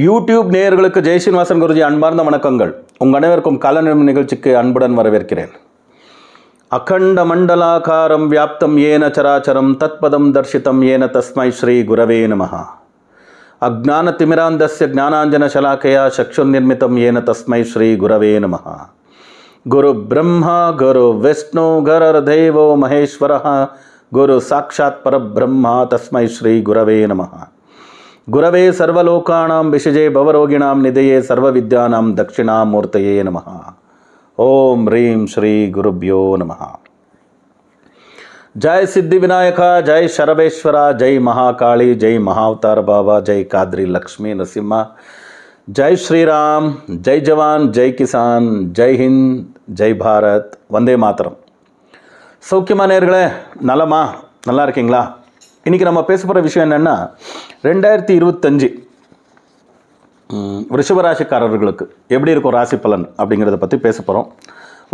YouTube நேயர்களுக்கு ஜெய் ஸ்ரீனிவாசன் குருஜி அன்பார்ந்த வணக்கங்கள். உங்கள் அனைவருக்கும் கலநிலம் நிகழ்ச்சிக்கு அன்புடன் வரவேற்கிறேன். அகண்ட மண்டலாகாரம் வியாப்தம் ஏன சராச்சரம் தத்பதம் தர்ஷிதம் ஏன தஸ்மை ஸ்ரீ குரவே நமஹ. அஜ்ஞான திமிராந்தஸ்ய ஞானாஞ்சன சலாக்கயா சக்ஷுர்நிர்மிதம் ஏன தஸ்மை ஸ்ரீ குரவே நமஹ. குரு பிரம்மா குரு விஷ்ணு குருர்தேவோ மகேஸ்வரः குரு சாட்சாத் பரபிரம்மா தஸ்மை ஸ்ரீ குரவே நமஹ. குரவே சர்வலோகானாம் விஷஜே பவரோகிணாம் நிதயே சர்வவித்யானாம் தட்சிணாமூர்த்தயே நமஹ. ஓம் ரீம் ஸ்ரீ குருப்யோ நமஹ. ஜெய் சித்தி விநாயகா, ஜெய் சரபேஸ்வரா, ஜெய் மகாகாளி, ஜெய் மகாவதார பாபா, ஜெய் காத்ரி லக்ஷ்மி நரசிம்மா, ஜெய் ஸ்ரீராம், ஜெய் ஜவான், ஜெய் கிசான், ஜெய் ஹிந்த், ஜெய் பாரத், வந்தே மாதரம். சௌக்கியமா நேயர்களே? நலமா? நல்லா இருக்கீங்களா? இன்றைக்கி நம்ம பேச போகிற விஷயம் என்னென்னா, 2025 ரிஷபராசிக்காரர்களுக்கு எப்படி இருக்கும் ராசி பலன் அப்படிங்கிறத பற்றி பேச போகிறோம்.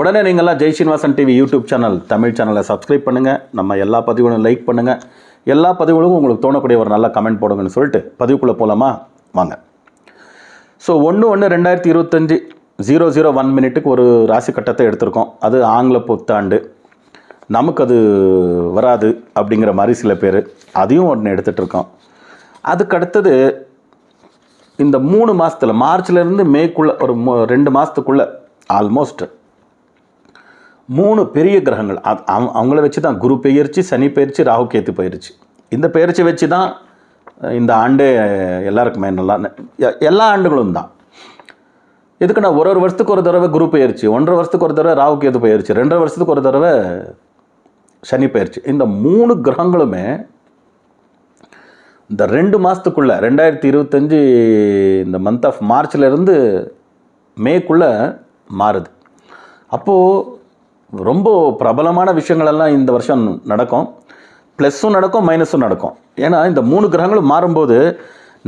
உடனே நீங்கள்லாம் Jai Srinivasan TV YouTube channel Tamil சேனலை சப்ஸ்கிரைப் பண்ணுங்கள். நம்ம எல்லா பதிவுகளும் லைக் பண்ணுங்கள். எல்லா பதிவுகளும் உங்களுக்கு தோணக்கூடிய ஒரு நல்ல கமெண்ட் போடுங்கன்னு சொல்லிட்டு பதிவுக்குள்ளே போகலாமா? வாங்க. ஸோ 1/1/2025 001 மினிட்டுக்கு ஒரு ராசி கட்டத்தை எடுத்திருக்கோம். அது ஆங்கில புத்தாண்டு. நமக்கு அது வராது அப்படிங்கிற மாதிரி சில பேர் அதையும் ஒன்று எடுத்துகிட்டு இருக்கோம். அதுக்கு அடுத்தது இந்த 3 மாதத்தில் மார்ச்லேருந்து மேக்குள்ளே ஒரு 2 மாதத்துக்குள்ளே ஆல்மோஸ்ட் 3 பெரிய கிரகங்கள் அவங்கள வச்சு தான் குரு பெயர்ச்சி, சனி பெயர்ச்சி, ராகு கேத்து பெயர்ச்சி. இந்த பெயர்ச்சி வச்சு தான் இந்த ஆண்டே எல்லாருக்குமே நல்லா எல்லா ஆண்டுகளும் தான். எதுக்குன்னா ஒரு வருஷத்துக்கு ஒரு தடவை குரு பெயர்ச்சி, 1.5 வருஷத்துக்கு ஒரு தடவை ராகு கேது பெயர்ச்சி, 2.5 வருஷத்துக்கு ஒரு தடவை சனி பெயர்ச்சி. இந்த 3 கிரகங்களுமே இந்த 2 மாதத்துக்குள்ளே 2025 இந்த மந்த் ஆஃப் மார்ச்லேருந்து மேக்குள்ளே மாறுது. அப்போது ரொம்ப பிரபலமான விஷயங்களெல்லாம் இந்த வருஷம் நடக்கும். ப்ளஸ்ஸும் நடக்கும், மைனஸும் நடக்கும். ஏன்னா இந்த 3 கிரகங்களும் மாறும்போது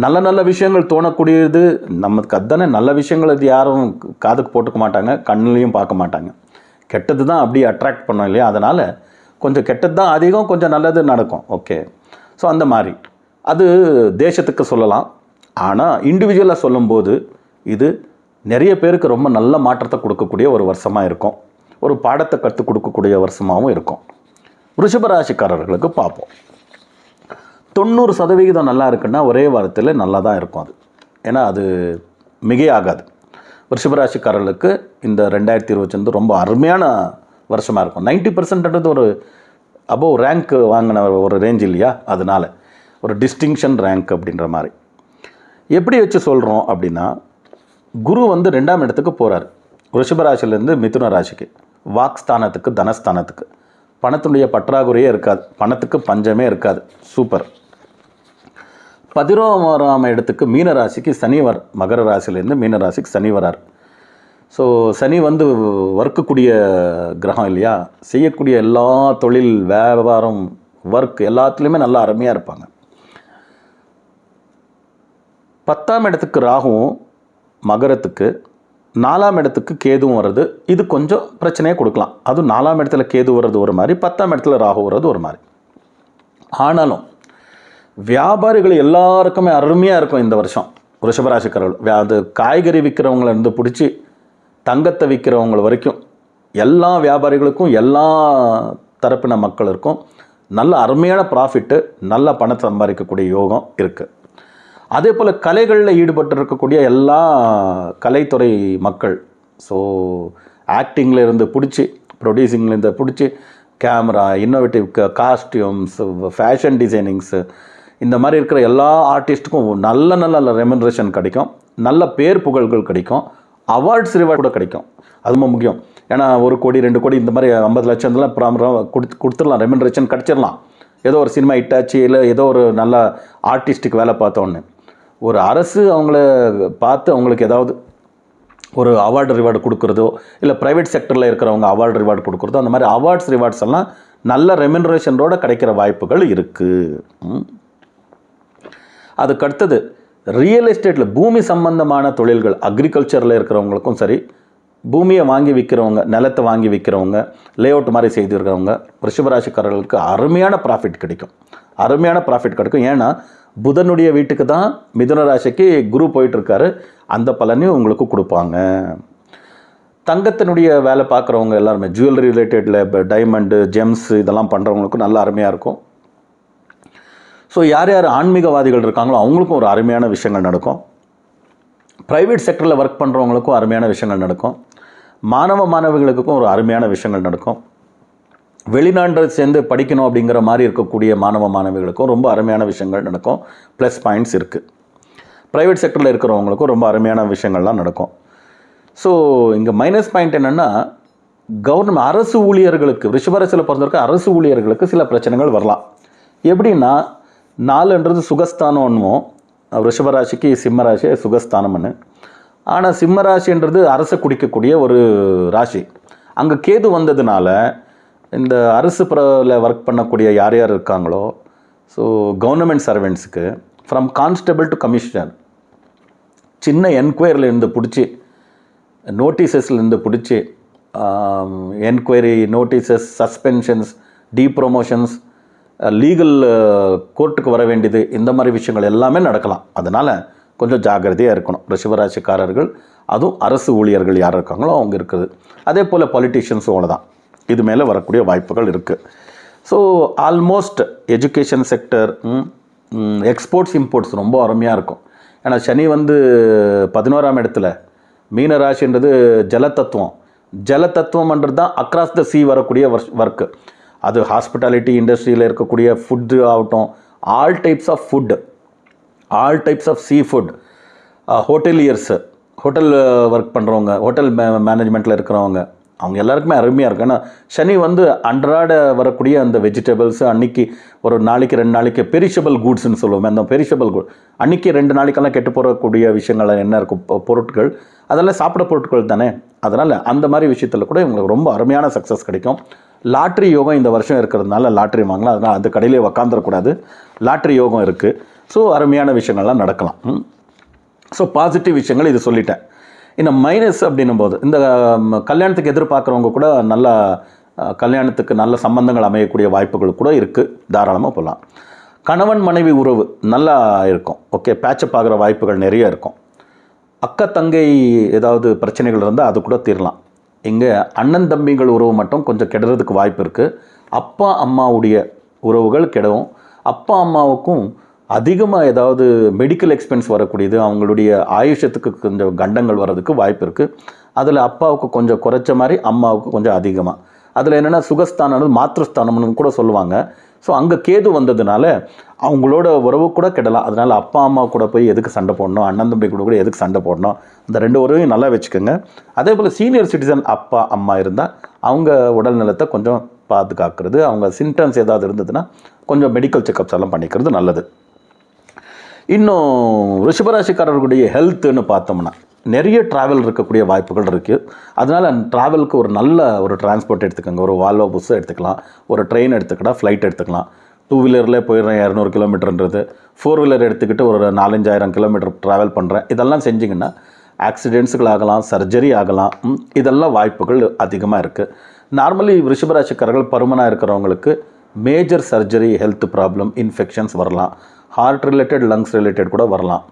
நல்ல நல்ல விஷயங்கள் தோணக்கூடியது. நமக்கு அதுதானே நல்ல விஷயங்கள். அது யாரும் காதுக்கு போட்டுக்க மாட்டாங்க, கண்ணுலேயும் பார்க்க மாட்டாங்க. கெட்டது தான் அப்படியே அட்ராக்ட் பண்ணோம் இல்லையா? அதனால் கொஞ்சம் கெட்டது தான் அதிகம், கொஞ்சம் நல்லது நடக்கும். ஓகே. ஸோ அந்த மாதிரி அது தேசத்துக்கு சொல்லலாம். ஆனால் இண்டிவிஜுவலாக சொல்லும்போது இது நிறைய பேருக்கு ரொம்ப நல்ல மாற்றத்தை கொடுக்கக்கூடிய ஒரு வருஷமாக இருக்கும். ஒரு பாடத்தை கற்றுக் கொடுக்கக்கூடிய வருஷமாகவும் இருக்கும். ரிஷபராசிக்காரர்களுக்கு பார்ப்போம். 90% நல்லா இருக்குன்னா ஒரே வாரத்தில் நல்லா தான் இருக்கும் அது. ஏன்னா அது மிகையாகாது. ரிஷபராசிக்காரர்களுக்கு இந்த 2025 ரொம்ப அருமையான வருஷமாக இருக்கும். 90% ஒரு அபோவ் ரேங்க் வாங்கின ஒரு ரேஞ்ச் இல்லையா? அதனால் ஒரு டிஸ்டிங்ஷன் ரேங்க் அப்படின்ற மாதிரி. எப்படி வச்சு சொல்கிறோம் அப்படின்னா, குரு 2ஆம் இடத்துக்கு போகிறார். ரிஷபராசிலேருந்து மிதுன ராசிக்கு, வாக்ஸ்தானத்துக்கு, தனஸ்தானத்துக்கு. பணத்துடைய பற்றாக்குறையே இருக்காது, பணத்துக்கு பஞ்சமே இருக்காது. சூப்பர். 11ஆம் இடத்துக்கு மீன ராசிக்கு சனி மகர ராசிலேருந்து மீன ராசிக்கு சனி வரார். ஸோ சனி வர்க்கக்கூடிய கிரகம் இல்லையா? செய்யக்கூடிய எல்லா தொழில், வியாபாரம், ஒர்க் எல்லாத்துலேயுமே நல்லா அருமையாக இருப்பாங்க. 10ஆம் இடத்துக்கு ராகுவும் மகரத்துக்கு, 4ஆம் இடத்துக்கு கேதுவும் வர்றது. இது கொஞ்சம் பிரச்சனையே கொடுக்கலாம். அதுவும் 4ஆம் இடத்துல கேது வர்றது ஒரு மாதிரி, 10ஆம் இடத்துல ராகு வர்றது ஒரு மாதிரி. ஆனாலும் வியாபாரிகள் எல்லாருக்குமே அருமையாக இருக்கும் இந்த வருஷம். ரிஷபராசிக்காரர்கள் அது காய்கறி விற்கிறவங்களிருந்து பிடிச்சி தங்கத்தை விற்கிறவங்க வரைக்கும் எல்லா வியாபாரிகளுக்கும், எல்லா தரப்பின மக்களுக்கும் நல்ல அருமையான ப்ராஃபிட்டு, நல்ல பணத்தை சம்பாதிக்கக்கூடிய யோகம் இருக்குது. அதே போல் கலைகளில் ஈடுபட்டு இருக்கக்கூடிய எல்லா கலைத்துறை மக்கள், ஸோ ஆக்டிங்கில் இருந்து பிடிச்சி, ப்ரொடியூசிங்லேருந்து பிடிச்சி, கேமரா, இன்னோவேட்டிவ் காஸ்டியூம்ஸ், ஃபேஷன் டிசைனிங்ஸு, இந்த மாதிரி இருக்கிற எல்லா ஆர்டிஸ்ட்டுக்கும் நல்ல நல்ல ரெமுனரேஷன் கிடைக்கும். நல்ல பேர் புகழ்கள் கிடைக்கும். அவார்ட்ஸ் ரிவார்ட் கூட கிடைக்கும். அது ரொம்ப முக்கியம். ஏன்னா 1 கோடி 2 கோடி இந்த மாதிரி 50 லட்சம்லாம் கொடுத்துடலாம், ரெமுனரேஷன் கிடச்சிடலாம். ஏதோ ஒரு சினிமா ஹிட்டாச்சு, இல்லை ஏதோ ஒரு நல்ல ஆர்டிஸ்ட்டுக்கு வேலை பார்த்தோன்னு ஒரு அரசு அவங்கள பார்த்து அவங்களுக்கு ஏதாவது ஒரு அவார்டு ரிவார்டு கொடுக்குறதோ, இல்லை ப்ரைவேட் செக்டரில் இருக்கிறவங்க அவார்டு ரிவார்டு கொடுக்குறதோ, அந்த மாதிரி அவார்ட்ஸ் ரிவார்ட்ஸ் எல்லாம் நல்ல ரெமுனரேஷனோடு கிடைக்கிற வாய்ப்புகள் இருக்குது. அதுக்கடுத்தது ரியல் எஸ்டேட்டில் பூமி சம்பந்தமான தொழில்கள், அக்ரிகல்ச்சரில் இருக்கிறவங்களுக்கும் சரி, பூமியை வாங்கி விற்கிறவங்க, நிலத்தை வாங்கி விற்கிறவங்க, லே அவுட் மாதிரி செய்திருக்கிறவங்க, ரிஷபராசிக்காரர்களுக்கு அருமையான ப்ராஃபிட் கிடைக்கும். ஏன்னா புதனுடைய வீட்டுக்கு தான் மிதுன ராசிக்கு குரு போயிட்டுருக்காரு, அந்த பலனையும் உங்களுக்கு கொடுப்பாங்க. தங்கத்தினுடைய வேலை பார்க்குறவங்க எல்லாருமே ஜுவல்லரி ரிலேட்டடில் இப்போ டைமண்டு, ஜெம்ஸ் இதெல்லாம் பண்ணுறவங்களுக்கும் நல்ல அருமையாக இருக்கும். ஸோ யார் யார் ஆன்மீகவாதிகள் இருக்காங்களோ அவங்களுக்கும் ஒரு அருமையான விஷயங்கள் நடக்கும். ப்ரைவேட் செக்டரில் ஒர்க் பண்ணுறவங்களுக்கும் அருமையான விஷயங்கள் நடக்கும். மாணவிகளுக்கும் ஒரு அருமையான விஷயங்கள் நடக்கும். வெளிநாடு சேர்ந்து படிக்கணும் அப்படிங்கிற மாதிரி இருக்கக்கூடிய மாணவிகளுக்கும் ரொம்ப அருமையான விஷயங்கள் நடக்கும். ப்ளஸ் பாயிண்ட்ஸ் இருக்குது. ப்ரைவேட் செக்டரில் இருக்கிறவங்களுக்கும் ரொம்ப அருமையான விஷயங்கள்லாம் நடக்கும். ஸோ இங்கே மைனஸ் பாயிண்ட் என்னென்னா, கவர்மெண்ட் அரசு ஊழியர்களுக்கு, ரிஷபராசியில் பிறந்திருக்க அரசு ஊழியர்களுக்கு சில பிரச்சனைகள் வரலாம். எப்படின்னா, 4ன்றது சுகஸ்தானம் ஒன்றும், ரிஷபராசிக்கு சிம்மராசி சுகஸ்தானம்னு. ஆனால் சிம்மராசின்றது அரசை குடிக்கக்கூடிய ஒரு ராசி. அங்கே கேது வந்ததுனால இந்த அரசு ஒர்க் பண்ணக்கூடிய யார் யார் இருக்காங்களோ, ஸோ கவர்மெண்ட் சர்வெண்ட்ஸுக்கு ஃப்ரம் கான்ஸ்டபிள் டு கமிஷனர், சின்ன என்கொயரிலேருந்து பிடிச்சி, நோட்டீஸஸ்லேருந்து பிடிச்சி, enquiry notices, suspensions, depromotions, legal கோர்ட்டுக்கு வர வேண்டியது, இந்த மாதிரி விஷயங்கள் எல்லாமே நடக்கலாம். அதனால் கொஞ்சம் ஜாக்கிரதையாக இருக்கணும் ரிஷபராசிக்காரர்கள். அதுவும் அரசு ஊழியர்கள் யார் இருக்காங்களோ அவங்க இருக்குது. அதே போல் பொலிட்டீஷியன்ஸும் அவ்வளோதான், இது மேலே வரக்கூடிய வாய்ப்புகள் இருக்குது. So almost education sector, exports imports ரொம்ப அருமையாக இருக்கும். ஏன்னா சனி 11ஆம் இடத்துல, மீன ராசின்றது ஜலத்தத்துவம்ன்றது தான் அக்ராஸ் த சீ வரக்கூடிய ஒர்க்கு. அது ஹாஸ்பிட்டாலிட்டி இண்டஸ்ட்ரியில் இருக்கக்கூடிய ஃபுட்டு ஆகட்டும், all types of food, all types of seafood, hoteliers, hotel work பண்ணுறவங்க, ஹோட்டல் மேனேஜ்மெண்ட்டில் இருக்கிறவங்க, அவங்க எல்லாருக்குமே அருமையாக இருக்கும். ஏன்னா சனி அன்றாட வரக்கூடிய அந்த வெஜிடபிள்ஸ், அன்றைக்கி ஒரு நாளைக்கு 2 நாளைக்கு பெரிஷபிள் கூட்ஸ்ன்னு சொல்லுவோம். அந்த பெரிஷபிள் குட் அன்றைக்கி 2 நாளைக்கெல்லாம் கெட்டு போகக்கூடிய விஷயங்கள் என்ன இருக்கும், பொருட்கள், அதெல்லாம் சாப்பிட பொருட்கள் தானே. அதனால் அந்த மாதிரி விஷயத்தில் கூட இவங்களுக்கு ரொம்ப அருமையான சக்ஸஸ் கிடைக்கும். லாட்ரி யோகம் இந்த வருஷம் இருக்கிறதுனால லாட்ரி வாங்கலாம். அதனால் அந்த கடையிலே உக்காந்துடக்கூடாது, லாட்ரி யோகம் இருக்குது. ஸோ அருமையான விஷயங்கள்லாம் நடக்கலாம். ஸோ பாசிட்டிவ் விஷயங்கள் இது சொல்லிட்டேன். இன்னும் மைனஸ் அப்படின்னும் போது, இந்த கல்யாணத்துக்கு எதிர்பார்க்குறவங்க கூட நல்லா கல்யாணத்துக்கு நல்ல சம்பந்தங்கள் அமையக்கூடிய வாய்ப்புகள் கூட இருக்குது, தாராளமாக போகலாம். கணவன் மனைவி உறவு நல்லா இருக்கும், ஓகே, பேட்சப் ஆகிற வாய்ப்புகள் நிறைய இருக்கும். அக்கா தங்கை ஏதாவது பிரச்சனைகள் இருந்தால் அது கூட தீரலாம். இங்கே அண்ணன் தம்பிகள் உறவு மட்டும் கொஞ்சம் கெடுறதுக்கு வாய்ப்பு இருக்குது. அப்பா அம்மாவுடைய உறவுகள் கெடவும், அப்பா அம்மாவுக்கும் அதிகமாக ஏதாவது மெடிக்கல் எக்ஸ்பென்ஸ் வரக்கூடியது, அவங்களுடைய ஆயுஷத்துக்கு கொஞ்சம் கண்டங்கள் வர்றதுக்கு வாய்ப்பு இருக்குது. அதில் அப்பாவுக்கு கொஞ்சம் குறைச்ச மாதிரி, அம்மாவுக்கு கொஞ்சம் அதிகமாக. அதில் என்னென்னா சுகஸ்தானது மாத்ருஸ்தானம்னு கூட சொல்லுவாங்க. ஸோ அங்கே கேது வந்ததுனால அவங்களோட உறவு கூட கெடலாம். அதனால் அப்பா அம்மா கூட போய் எதுக்கு சண்டை போடணும், அண்ணன் தம்பி கூட எதுக்கு சண்டை போடணும், இந்த 2 உறவையும் நல்லா வச்சுக்கோங்க. அதே போல் சீனியர் சிட்டிசன் அப்பா அம்மா இருந்தால் அவங்க உடல் நலத்தை கொஞ்சம் பாதுகாக்கிறது, அவங்க சிம்டம்ஸ் ஏதாவது இருந்ததுன்னா கொஞ்சம் மெடிக்கல் செக்கப்ஸ் எல்லாம் பண்ணிக்கிறது நல்லது. இன்னும் ரிஷபராசிக்காரர்களுடைய ஹெல்த்துன்னு பார்த்தோம்னா நிறைய ட்ராவல் இருக்கக்கூடிய வாய்ப்புகள் இருக்குது. அதனால் ட்ராவலுக்கு ஒரு நல்ல ஒரு டிரான்ஸ்போர்ட் எடுத்துக்கோங்க. ஒரு வால்வோ பஸ் எடுத்துக்கலாம், ஒரு ட்ரெயின் எடுத்துக்கிட்டால், ஃப்ளைட் எடுத்துக்கலாம். 2 வீலரில் போயிடுறேன் 200 கிலோமீட்டர்ன்றது, 4 வீலர் எடுத்துக்கிட்டு ஒரு 4-5 கிலோமீட்டர் ட்ராவல் பண்ணுறேன், இதெல்லாம் செஞ்சிங்கன்னா ஆக்சிடென்ட்ஸுகள் ஆகலாம், சர்ஜரி ஆகலாம். இதெல்லாம் வாய்ப்புகள் அதிகமாக இருக்குது. நார்மலி ரிஷபராசிக்காரர்கள் பருமனாக இருக்கிறவங்களுக்கு major surgery, health problem, infections வரலாம். ஹார்ட் ரிலேட்டட், லங்ஸ் ரிலேட்டட் கூட வரலாம்.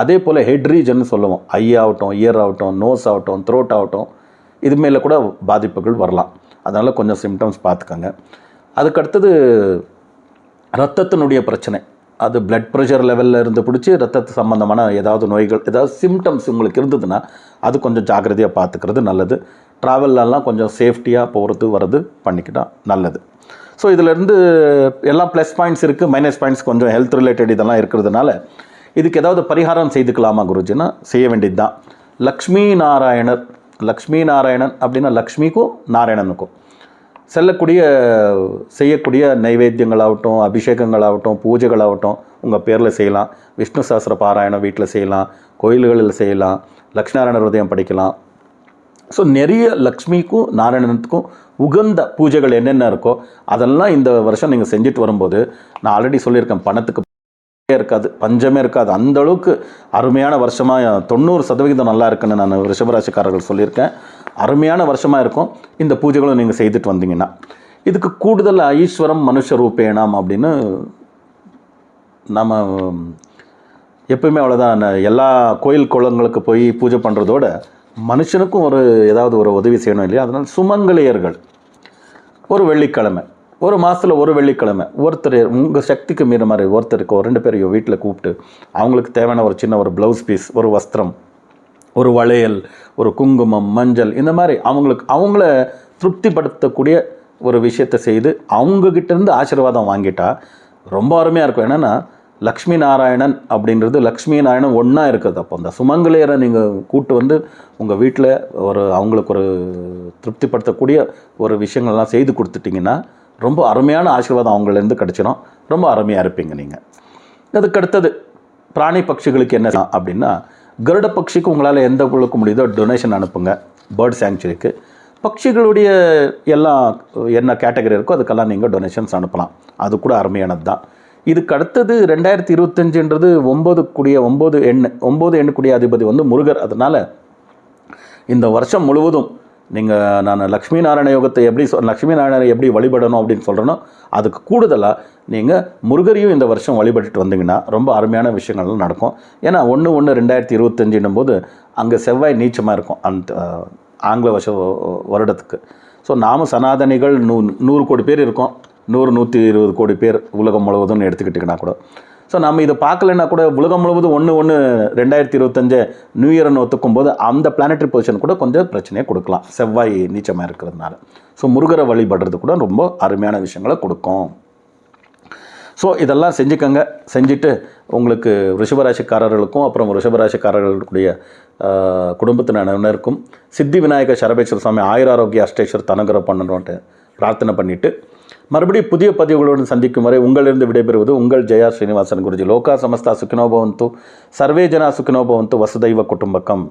அதே போல் ஹெட் ரீஜன் சொல்லுவோம், ஐ ஆகட்டும், இயர் ஆகட்டும், நோஸ் ஆகட்டும், த்ரோட் ஆகட்டும், இது மேலே கூட பாதிப்புகள் வரலாம். அதனால் கொஞ்சம் சிம்டம்ஸ் பார்த்துக்கோங்க. அதுக்கடுத்தது ரத்தத்தினுடைய பிரச்சனை, அது பிளட் ப்ரெஷர் லெவலில் இருந்து பிடிச்சி ரத்தத்து சம்மந்தமான ஏதாவது நோய்கள், ஏதாவது சிம்டம்ஸ் உங்களுக்கு இருந்ததுன்னா அது கொஞ்சம் ஜாக்கிரதையாக பார்த்துக்கிறது நல்லது. ட்ராவல்லலாம் கொஞ்சம் சேஃப்டியாக போகிறது வர்றது பண்ணிக்கிட்டால் நல்லது. ஸோ இதிலேருந்து எல்லாம் ப்ளஸ் பாயிண்ட்ஸ் இருக்குது, மைனஸ் பாயிண்ட்ஸ் கொஞ்சம் ஹெல்த் ரிலேட்டட் இதெல்லாம் இருக்கிறதுனால இதுக்கு ஏதாவது பரிகாரம் செய்துக்கலாமா குருஜின்னா செய்ய வேண்டியது தான். லக்ஷ்மி நாராயணன் அப்படின்னா லக்ஷ்மிக்கும் நாராயணனுக்கும் செய்யக்கூடிய நைவேத்தியங்களாகட்டும், அபிஷேகங்களாகட்டும், பூஜைகளாகட்டும் உங்கள் பேரில் செய்யலாம். விஷ்ணு சாஸ்திர பாராயணம் வீட்டில் செய்யலாம், கோயில்களில் செய்யலாம், லக்ஷ்மி நாராயண ஹிருதயம் படிக்கலாம். ஸோ நிறைய லக்ஷ்மிக்கும் நாராயணனுக்கும் உகந்த பூஜைகள் என்னென்ன இருக்கோ அதெல்லாம் இந்த வருஷம் நீங்கள் செஞ்சுட்டு வரும்போது, நான் ஆல்ரெடி சொல்லியிருக்கேன், பணத்துக்கு இருக்காது, பஞ்சமே இருக்காது. அந்த அளவுக்கு அருமையான வருஷமாக 90% நல்லா இருக்குன்னு நான் ரிஷபராசிக்காரர்கள் சொல்லியிருக்கேன். அருமையான வருஷமாக இருக்கும் இந்த பூஜைகளும் நீங்கள் செய்துட்டு வந்தீங்கன்னா. இதுக்கு கூடுதல் ஐஸ்வரம் மனுஷ ரூபேணம் அப்படின்னு நம்ம எப்பவுமே அவ்வளோதான், எல்லா கோயில் குளங்களுக்கு போய் பூஜை பண்ணுறதோட மனுஷனுக்கும் ஏதாவது ஒரு உதவி செய்யணும் இல்லையா? அதனால் சுமங்கலியர்கள் ஒரு வெள்ளிக்கிழமை, ஒரு மாதத்தில் ஒரு வெள்ளிக்கிழமை ஒருத்தர் உங்கள் சக்திக்கு மீற மாதிரி ஒருத்தருக்கு 2 பேரையோ வீட்டில் கூப்பிட்டு அவங்களுக்கு தேவையான ஒரு சின்ன ஒரு ப்ளவுஸ் பீஸ், ஒரு வஸ்திரம், ஒரு வளையல், ஒரு குங்குமம், மஞ்சள், இந்த மாதிரி அவங்கள திருப்திப்படுத்தக்கூடிய ஒரு விஷயத்தை செய்து அவங்கக்கிட்டேருந்து ஆசீர்வாதம் வாங்கிட்டா ரொம்ப அருமையாக இருக்கும். என்னென்னா லக்ஷ்மி நாராயணன் அப்படின்றது லக்ஷ்மி நாராயணன் ஒன்றா இருக்குது. அப்போ அந்த சுமங்கலியரை நீங்கள் கூட்டு வந்து உங்கள் வீட்டில் அவங்களுக்கு ஒரு திருப்திப்படுத்தக்கூடிய ஒரு விஷயங்கள்லாம் செய்து கொடுத்துட்டிங்கன்னா ரொம்ப அருமையான ஆசீர்வாதம் அவங்களேருந்து கிடச்சிடும். ரொம்ப அருமையாக இருப்பீங்க நீங்கள். அதுக்கு அடுத்தது பிராணி பட்சிகளுக்கு என்ன அப்படின்னா, கருட பட்சிக்கு உங்களால் எந்த குழுக்க முடியுதோ டொனேஷன் அனுப்புங்க பேர்ட் சேங்சுரிக்கு. பட்சிகளுடைய எல்லாம் என்ன கேட்டகரி இருக்கோ அதுக்கெல்லாம் நீங்கள் டொனேஷன்ஸ் அனுப்பலாம். அது கூட அருமையானது தான். இதுக்கு அடுத்தது 2025ன்றது 9 எண்ணுக்குடிய அதிபதி முருகர். அதனால் இந்த வருஷம் முழுவதும் நான் லக்ஷ்மி நாராயண யோகத்தை லக்ஷ்மி நாராயணரை எப்படி வழிபடணும் அப்படின்னு சொல்கிறேனோ அதுக்கு கூடுதலாக நீங்கள் முருகரையும் இந்த வருஷம் வழிபட்டுட்டு வந்தீங்கன்னா ரொம்ப அருமையான விஷயங்கள்லாம் நடக்கும். ஏன்னா 1/1/2025 போது அங்கே செவ்வாய் நீச்சமாக இருக்கும் அந்த ஆங்கில வருடத்துக்கு. ஸோ நாம சனாதனிகள் 100 கோடி பேர் இருக்கோம், 100-120 கோடி பேர் உலகம் முழுவதும்னு எடுத்துக்கிட்டிங்கன்னா கூட. ஸோ நம்ம இதை பார்க்கலைன்னா கூட உலகம் முழுவதும் 1/1/2025 நியூ இயர்னு ஒத்துக்கும் போது அந்த பிளானட்டரி பொசிஷன் கூட கொஞ்சம் பிரச்சனையை கொடுக்கலாம், செவ்வாய் நீச்சமாக இருக்கிறதுனால. ஸோ முருகரை வழிபடுறது கூட ரொம்ப அருமையான விஷயங்களை கொடுக்கும். ஸோ இதெல்லாம் செஞ்சுக்கங்க. செஞ்சுட்டு உங்களுக்கு ரிஷபராசிக்காரர்களுக்கும் அப்புறம் ரிஷபராசிக்காரர்களுடைய குடும்பத்தினருக்கும் சித்தி விநாயக சரபேஸ்வர சுவாமி ஆயுராரோக்கிய அஷ்டேஸ்வர் தனுகிரகம் பண்ணணுன்ட்டு பிரார்த்தனை பண்ணிவிட்டு மறுபடியும் புதிய பதிவுகளுடன் சந்திக்கும் வரை உங்களிருந்து விடைபெறுவது உங்கள் ஜெயா ஸ்ரீனிவாசன் குருஜி. லோகா சமஸ்தா சுக்கினோ பவந்து, சர்வே ஜனா சுக்கினோ பவந்து, வசுதைவ குடும்பக்கம்.